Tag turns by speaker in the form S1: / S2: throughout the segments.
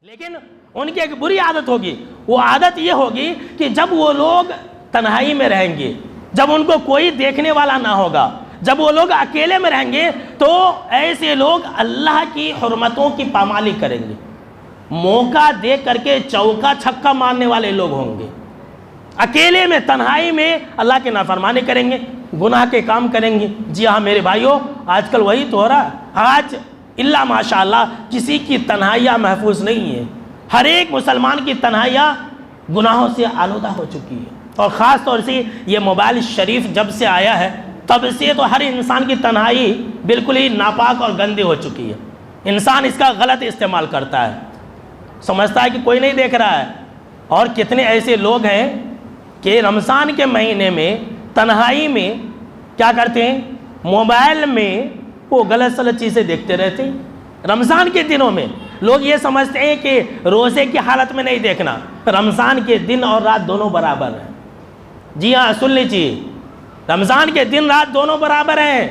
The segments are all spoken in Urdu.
S1: لیکن ان کی ایک بری عادت ہوگی، وہ عادت یہ ہوگی کہ جب وہ لوگ تنہائی میں رہیں گے، جب ان کو کوئی دیکھنے والا نہ ہوگا، جب وہ لوگ اکیلے میں رہیں گے تو ایسے لوگ اللہ کی حرمتوں کی پامالی کریں گے، موقع دے کر کے چوکا چھکا مارنے والے لوگ ہوں گے، اکیلے میں تنہائی میں اللہ کی نافرمانی کریں گے، گناہ کے کام کریں گے۔ جی ہاں میرے بھائیوں، آج کل وہی تو ہو رہا ہے۔ آج اللہ ماشاءاللہ کسی کی تنہائیاں محفوظ نہیں ہیں، ہر ایک مسلمان کی تنہائیاں گناہوں سے آلودہ ہو چکی ہے، اور خاص طور سے یہ موبائل شریف جب سے آیا ہے تب سے تو ہر انسان کی تنہائی بالکل ہی ناپاک اور گندی ہو چکی ہے۔ انسان اس کا غلط استعمال کرتا ہے، سمجھتا ہے کہ کوئی نہیں دیکھ رہا ہے، اور کتنے ایسے لوگ ہیں کہ رمضان کے مہینے میں تنہائی میں کیا کرتے ہیں، موبائل میں وہ غلط سلط چیزیں دیکھتے رہتے ہیں۔ رمضان کے دنوں میں لوگ یہ سمجھتے ہیں کہ روزے کی حالت میں نہیں دیکھنا، رمضان کے دن اور رات دونوں برابر ہیں۔ جی ہاں سن لیجیے، رمضان کے دن رات دونوں برابر ہیں۔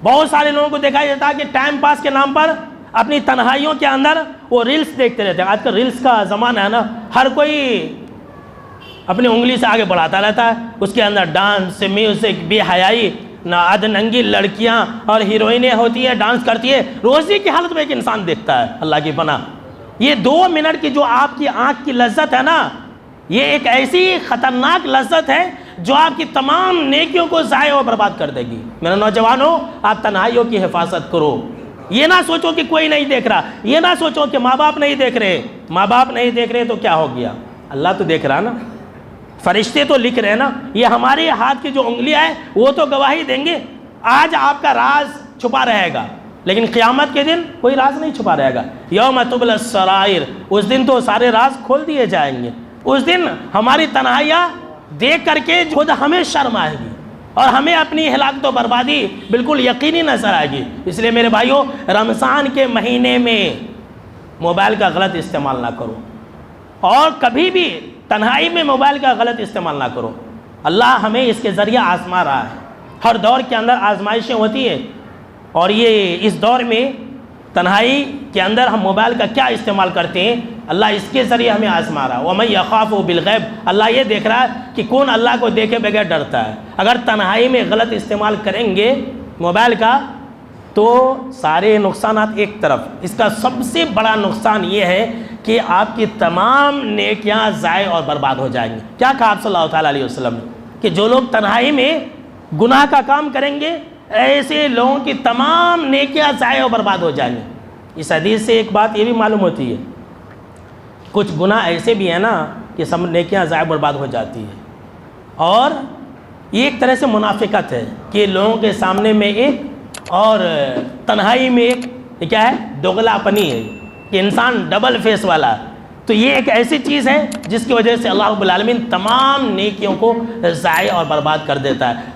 S1: بہت سارے لوگوں کو دیکھا جاتا ہے کہ ٹائم پاس کے نام پر اپنی تنہائیوں کے اندر وہ ریلز دیکھتے رہتے ہیں۔ آج کل ریلز کا زمانہ ہے نا، ہر کوئی اپنی انگلی سے آگے بڑھاتا رہتا ہے، اس کے اندر ڈانس، میوزک، بے حیائی، ادننگی لڑکیاں اور ہیروئنیں ہوتی ہیں، ڈانس کرتی ہے، روزے کی حالت میں ایک انسان دیکھتا ہے۔ اللہ کی پناہ، یہ 2 منٹ کی جو آپ کی آنکھ کی لذت ہے نا، یہ ایک ایسی خطرناک لذت ہے جو آپ کی تمام نیکیوں کو ضائع و برباد کر دے گی۔ میرے نوجوانوں، آپ تنہائیوں کی حفاظت کرو، یہ نہ سوچو کہ کوئی نہیں دیکھ رہا، یہ نہ سوچو کہ ماں باپ نہیں دیکھ رہے۔ ماں باپ نہیں دیکھ رہے تو کیا ہو گیا، اللہ تو دیکھ رہا نا، فرشتے تو لکھ رہے ہیں نا، یہ ہمارے ہاتھ کی جو انگلیاں ہیں وہ تو گواہی دیں گے۔ آج آپ کا راز چھپا رہے گا، لیکن قیامت کے دن کوئی راز نہیں چھپا رہے گا۔ یوم تبلی السرائر، اس دن تو سارے راز کھول دیے جائیں گے۔ اس دن ہماری تنہائیاں دیکھ کر کے خود ہمیں شرم آئے گی، اور ہمیں اپنی ہلاکت و بربادی بالکل یقینی نظر آئے گی۔ اس لیے میرے بھائیوں، رمضان کے مہینے میں موبائل کا غلط استعمال نہ کرو، اور کبھی بھی تنہائی میں موبائل کا غلط استعمال نہ کرو۔ اللہ ہمیں اس کے ذریعے آزما رہا ہے۔ ہر دور کے اندر آزمائشیں ہوتی ہیں، اور یہ اس دور میں تنہائی کے اندر ہم موبائل کا کیا استعمال کرتے ہیں، اللہ اس کے ذریعے ہمیں آزما رہا ہے۔ وَمَن يَخَافُ بِالْغَيْبِ، اللہ یہ دیکھ رہا ہے کہ کون اللہ کو دیکھے بغیر ڈرتا ہے۔ اگر تنہائی میں غلط استعمال کریں گے موبائل کا تو سارے نقصانات ایک طرف، اس کا سب سے بڑا نقصان یہ ہے کہ آپ کی تمام نیکیاں ضائع اور برباد ہو جائیں گی۔ کیا کہا آپ صلی اللہ تعالیٰ علیہ وسلم نے کہ جو لوگ تنہائی میں گناہ کا کام کریں گے ایسے لوگوں کی تمام نیکیاں ضائع اور برباد ہو جائیں گی۔ اس حدیث سے ایک بات یہ بھی معلوم ہوتی ہے، کچھ گناہ ایسے بھی ہیں نا کہ سب نیکیاں ضائع برباد ہو جاتی ہیں، اور یہ ایک طرح سے منافقت ہے کہ لوگوں کے سامنے میں ایک اور تنہائی میں ایک، یہ کیا ہے، دوغلا پنی ہے کہ انسان ڈبل فیس والا۔ تو یہ ایک ایسی چیز ہے جس کی وجہ سے اللہ رب العالمین تمام نیکیوں کو ضائع اور برباد کر دیتا ہے۔